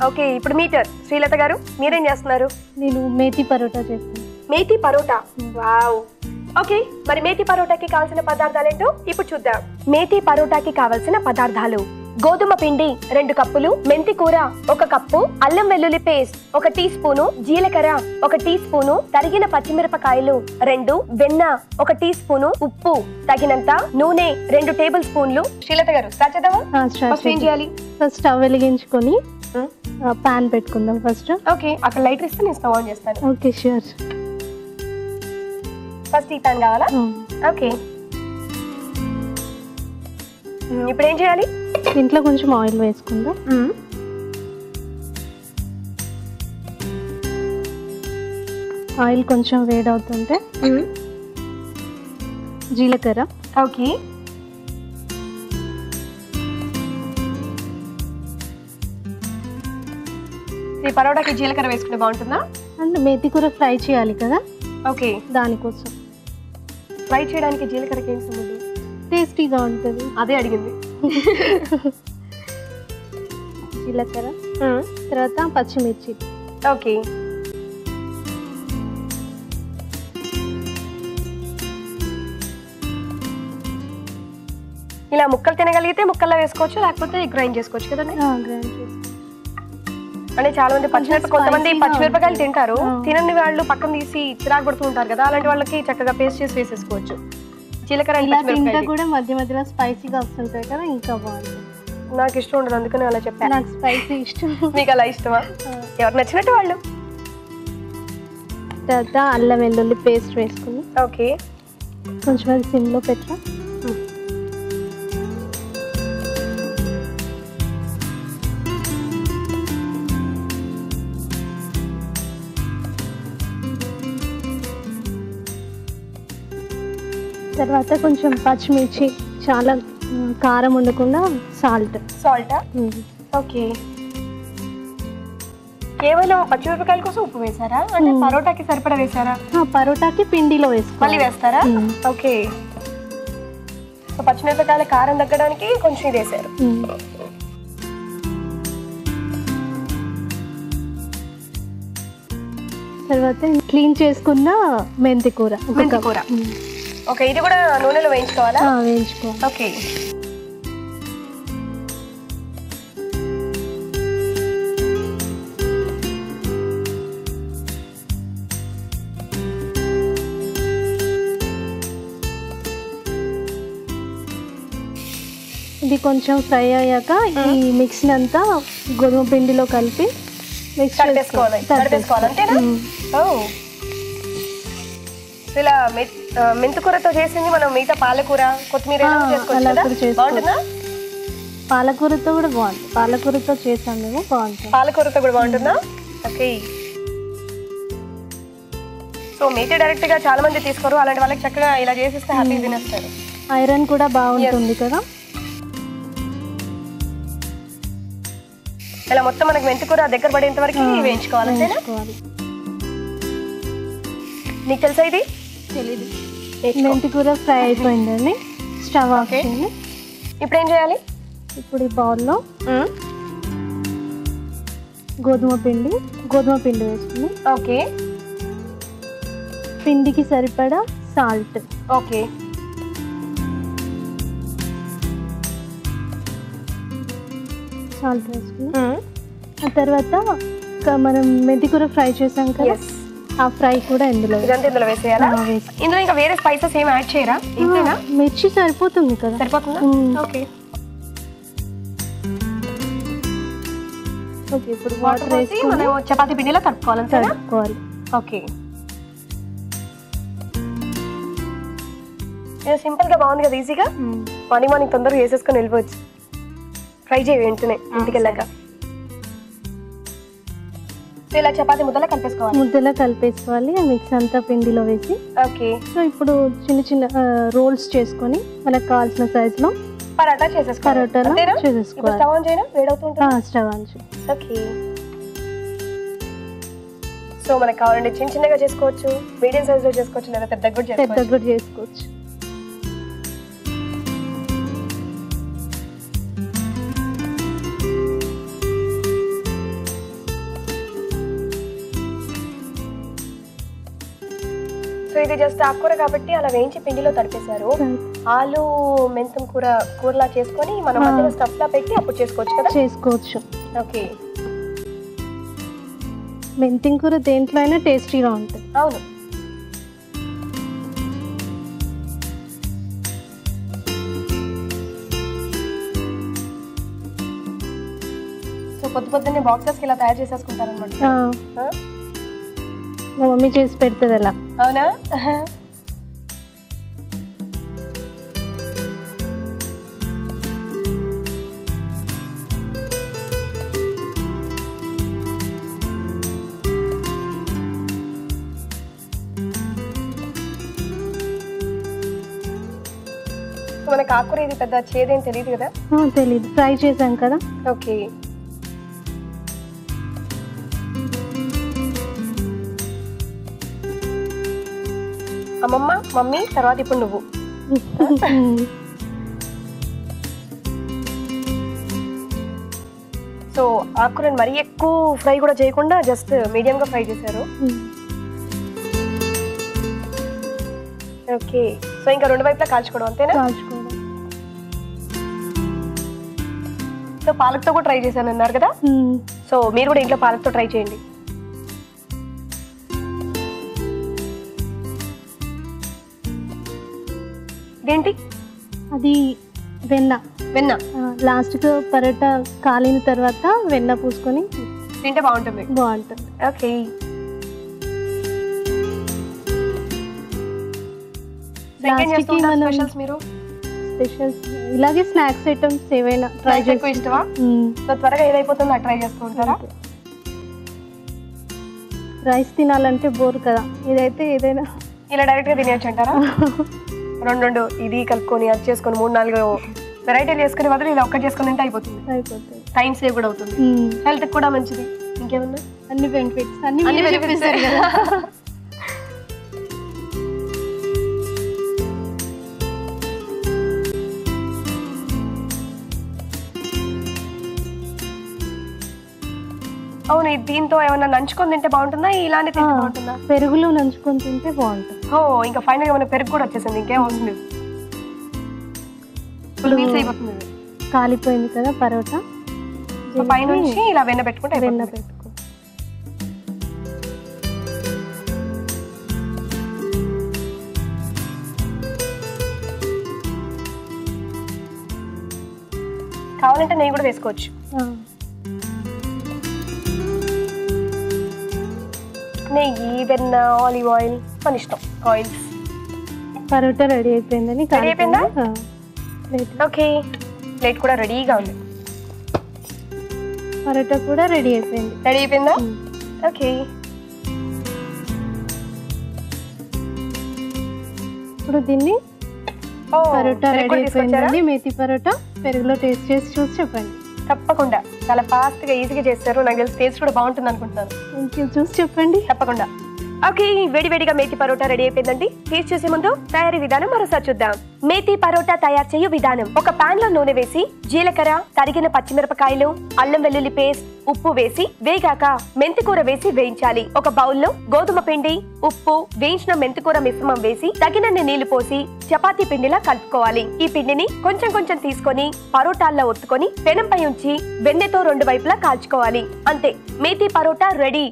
Okay, ఇప్పుడు metre Srilatha గారు మీరేం చేస్తున్నారు? నేను మేతి పరోటా చేస్తాను. మేతి పరోటా, వావ్. ఓకే, మరి మేతి పరోటాకి కావాల్సిన పదార్థాలు ఏంటో ఇప్పుడు చూద్దాం. మేతి పరోటాకి కావాల్సిన పదార్థాలు: గోధుమ పిండి 2 కప్పులు, మెంతి కూర 1 కప్పు, అల్లం వెల్లుల్లి పేస్ట్ 1 టీ స్పూను, జీలకర్ర 1 టీ స్పూను, తరిగిన పచ్చిమిరపకాయలు 2, వెన్న 1 టీ స్పూను, ఉప్పు తగినంత, నూనె 2 టేబుల్ స్పూన్లు. శ్రీలత గారు స్టార్ట్ చేద్దామా? ఫస్ట్ ఏం చేయాలి? ఫస్ట్ స్టవ్ వెలిగించుకొని పాన్ పెట్టుకుందాం ఫస్ట్. ఓకే, అక్కడ లైటర్ ఇస్తే నేను స్టవ్ ఆన్ చేస్తాను. Okay, sure. ఫస్ట్ ఈ పాన్ కావాలా? ఓకే, ఇప్పుడు ఏం చేయాలి? దీంట్లో కొంచెం ఆయిల్ వేసుకుందాం. ఆయిల్ కొంచెం వేడవుతుంటే జీలకర్ర. ఓకే, ఈ పరోటాకి జీలకర్ర వేసుకుంటే బాగుంటుందా? అండ్ మేతి కూర ఫ్రై చేయాలి కదా, ఓకే, దానికోసం. ఫ్రై చేయడానికి జీలకర్రకి ఏంటి సంబంధం? టేస్టీగా ఉంటుంది, అదే అడిగింది. జీలకర్ర తర్వాత పచ్చిమిర్చి. ఓకే, ఇలా ముక్కలు తినగలిగితే ముక్కల్లో వేసుకోవచ్చు, లేకపోతే గ్రైండ్ చేసుకోవచ్చు కదండి. గ్రైండ్ చేసుకో. అంటే చాలా మంది కొంతమంది పచ్చిమిరపకాయలు తింటారు, తినని వాళ్ళు పక్కన తీసి చిరాకు పడుతూ ఉంటారు కదా, అలాంటి వాళ్ళకి చక్కగా పేస్ట్ చేసి వేసేసుకోవచ్చు. జీలకర్ర తింటే కూడా మధ్య మధ్యలో స్పైసీగా వస్తుంటాయి కదా, ఇంకా బాగుంటుంది. నాకు ఇష్టం ఉండదు, అందుకని అలా చెప్పాను. నాకు స్పైసీ ఇష్టం. మీకు అలా ఇష్టమా? ఎవరు నచ్చినట్టు వాళ్ళు. తర్వాత అల్లం వెల్లుల్లి పేస్ట్ వేసుకుని ఓకే, కొంచెం అది సిమ్లో పెట్టా. తర్వాత కొంచెం పచ్చిమిర్చి, చాలా కారం ఉండకుండా సాల్ట్. సాల్టా? ఓకే, కేవలం పచ్చిమిరపకాయల కోసం ఉప్పు వేసారా? అంటే పరోటాకి సరిపడా వేసారా? పరోటాకి పిండిలో మళ్ళీ వేస్తారా? ఓకే, సో పచ్చిమిరపకాయల కారం తగ్గడానికి కొంచెం ఇది వేసారు. తర్వాత క్లీన్ చేసుకున్న మెంతి కూర. ఓకే, ఇది కూడా నూనెలో వేయించుకోవాలా? వేయించుకోవాలి. ఓకే, ఇది కొంచెం ఫ్రై అయ్యాక ఈ మిక్స్ని అంతా గోధుమ పిండిలో కలిపి మిక్స్ చేసుకోవాలి. అంతేనా? ఇలా మెంతికూరతో చేసింది మనం మిగతా పాలకూర, కొత్తిమీర బాగుంటుందా? పాలకూరతో కూడా బాగుంటుంది. పాలకూరతో చేసాం మేము, బాగుంటుంది. పాలకూరతో కూడా బాగుంటుందా? ఓకే, సో మేతి డైరెక్ట్ గా చాలా మంది తీసుకోరు, అలాంటి వాళ్ళకి చక్కగా ఇలా చేసిస్తే హ్యాపీ తినేస్తారు. ఐరన్ కూడా బాగుంటుంది కదా. ఇలా మొత్తం మనకి మెంతికూర దగ్గర పడేంత వరకు వేయించుకోవాలి. నీకు తెలుసా ఇది? తెలీదు. మెంతికూర ఫ్రై అయిపోయిందండి, స్టవ్ ఆఫ్ చేయండి. ఇప్పుడు ఏం చేయాలి? ఇప్పుడు ఈ బౌల్లో గోధుమ పిండి వేసుకుని, ఓకే, పిండికి సరిపడా సాల్ట్. ఓకే, సాల్ట్ వేసుకుని ఆ తర్వాత మనం మెంతికూర ఫ్రై చేసాం కదా, ఆ ఫ్రై కూడా ఇందులో వేసేయాలా? ఇందులో ఇంకా వేరే స్పైసెస్ ఏమి యాడ్ చేయరా? ఇంతేనా? మిర్చి సరిపోతుంది కదా. సరిపోతుందా? Okay, okay. ఇప్పుడు వాటర్ వేసి మనం చపాతీ పిండిలో కలుపుకోవాలి. ఓకే, ఇది సింపుల్ గా బాగుంది కదా, ఈజీగా మార్నింగ్ తొందరగా వేసేసుకొని వెళ్ళిపోవచ్చు. ట్రై చేయి వెంటనే ఇంటికి వెళ్ళాక. ఇలా చపాతీ ముద్దలా కలిపేసుకోవాలి. మిక్స్ అంతా పిండిలో వేసి. ఓకే, సో ఇప్పుడు చిన్న చిన్న రోల్స్ చేసుకొని మనకు కావాల్సిన సైజ్ లో పరోటా చేసేసుకోవాలి. స్టవ్ ఆన్ చేయనా? వేడవుతుంటుంది. స్టవ్ ఆన్ చేయి. ఓకే, సో మనకు కావాలంటే చిన్న చిన్నగా చేసుకోవచ్చు, మీడియం సైజ్ లో చేసుకోవచ్చు, లేదా పెద్దగా కూడా చేసుకోవచ్చు. సో ఇది జస్ట్ ఆకుకూర కాబట్టి అలా వేయించి పిండిలో తడిపేశారు. ఆలు మెంతం కూరలా చేసుకొని మనం మధ్యలో స్టఫ్ లా పెట్టి అప్పుడు చేసుకోవచ్చు కదా? చేసుకోవచ్చు. ఓకే. మెంతిం కూర దేంట్లో అయినా టేస్టీగా ఉంటుంది. అవును. సో పొద్దున్నే బాక్సెస్కి ఇలా తయారు చేసేసుకుంటారు అనమాట. మా మమ్మీ చేసి పెడుతుంది అలా. అవునా? మనకు ఆకుకూర ఇది పెద్ద చేదేం తెలియదు కదా? తెలీదు, ఫ్రై చేసాం కదా. ఓకే. అమ్మమ్మ, మమ్మీ, తర్వాత ఇప్పుడు నువ్వు. సో ఆకుకూరని మరీ ఎక్కువ ఫ్రై కూడా చేయకుండా జస్ట్ మీడియం గా ఫ్రై చేశారు. ఓకే. సో ఇంకా రెండు వైపులా కాల్చుకోవడం అంతేనా? కాల్చుకోవడం. సో పాలక్తో కూడా ట్రై చేశాను అన్నారు కదా? సో మీరు కూడా ఇంట్లో పాలక్తో ట్రై చేయండి. ఇదేంటి? అది వెన్న. వెన్న లాస్ట్కి పరోటా కాలిన తర్వాత వెన్న పూసుకొని తింటే బాగుంటుంది. బాగుంటుంది. ఓకే. మీరు స్పెషల్స్ ఇలాగే స్నాక్స్ ఐటమ్స్ ఏవైనా ట్రై ఎక్కువ ఇష్టమా? సో త్వరగా ఏదైపోతుందో ట్రై చేస్తూ ఉంటారా? రైస్ తినాలంటే బోర్ కదా, ఇదైతే ఏదైనా ఇలా డైరెక్ట్ గా తినేయచ్చు అంటారా? రెండు ఇది కలుపుకొని అది చేసుకొని 3-4 వెరైటీలు చేసుకునే బదులు ఇలా ఒక్కటి చేసుకుని తింటే అయిపోతుంది. టైం సేవ్ కూడా అవుతుంది, హెల్త్ కూడా మంచిది. ఇంకేమన్నా అన్ని బెనిఫిట్స్ అన్ని బెనిఫిట్స్ కదా. అవును. దీంతో ఏమన్నా నంచుకొని తింటే బాగుంటుందా, ఇలానే తింటే బాగుంటుందా? పెరుగులో నంచుకొని తింటే బాగుంటుంది. ఓ ఇంకా ఫైనల్ గా మన పెరుగు కూడా వచ్చేసింది, ఇంకేం అవసరం అయిపోతుంది. కాలిపోయింది కదా పరోటా, పైనుంచి ఇలా వెన్న పెట్టుకుంటే వెన్న పెట్టుకో. కావాలంటే నెయ్యి కూడా వేసుకోవచ్చు. నెయ్యి, వెన్న, ఆలివ్ ఆయిల్ మన ఇష్టం. ఆయిల్స్. పరోటా రెడీ అయిపోయిందని. రెడీ అయిపోయిందా? ఓకే. ప్లేట్ కూడా రెడీగా ఉంది. పరోటా కూడా రెడీ అయిపోయింది. రెడీ అయిపోయిందా? ఓకే. ఇప్పుడు దీన్ని పరోటా రెడీ అయిపోయిందండి. మేతి పరోటా పెరుగులో టేస్ట్ చేసి చూసి చెప్పండి. తప్పకుండా. చాలా ఫాస్ట్ గా ఈజీగా చేస్తారు. నాకు తెలిసి టేస్ట్ కూడా బాగుంటుంది అనుకుంటున్నాను. చూసి చెప్పండి. తప్పకుండా. ఓకే. వేడివేడిగా మేతి పరోటా రెడీ అయిపోయిందండి. టేస్ట్ చేసే ముందు తయారీ విధానం మరోసారి చూద్దాం. మేతి పరోటా తయారు చేయు విధానం. ఒక పాన్ లో నూనె వేసి జీలకర్ర, తరిగిన పచ్చిమిరపకాయలు, అల్లం వెల్లుల్లి పేస్ట్, ఉప్పు వేసి వేగాక మెంతికూర వేసి వేయించాలి. ఒక బౌల్లో గోధుమ పిండి, ఉప్పు, వేయించిన మెంతికూర మిశ్రమం వేసి తగినన్ని నీళ్లు పోసి చపాతీ పిండిలా కలుపుకోవాలి. ఈ పిండిని కొంచెం కొంచెం తీసుకొని పరోటాల్లో ఒత్తుకొని పెనంపై ఉంచి వెన్నెతో 2 వైపులా కాల్చుకోవాలి. అంతే, మేతి పరోటా రెడీ.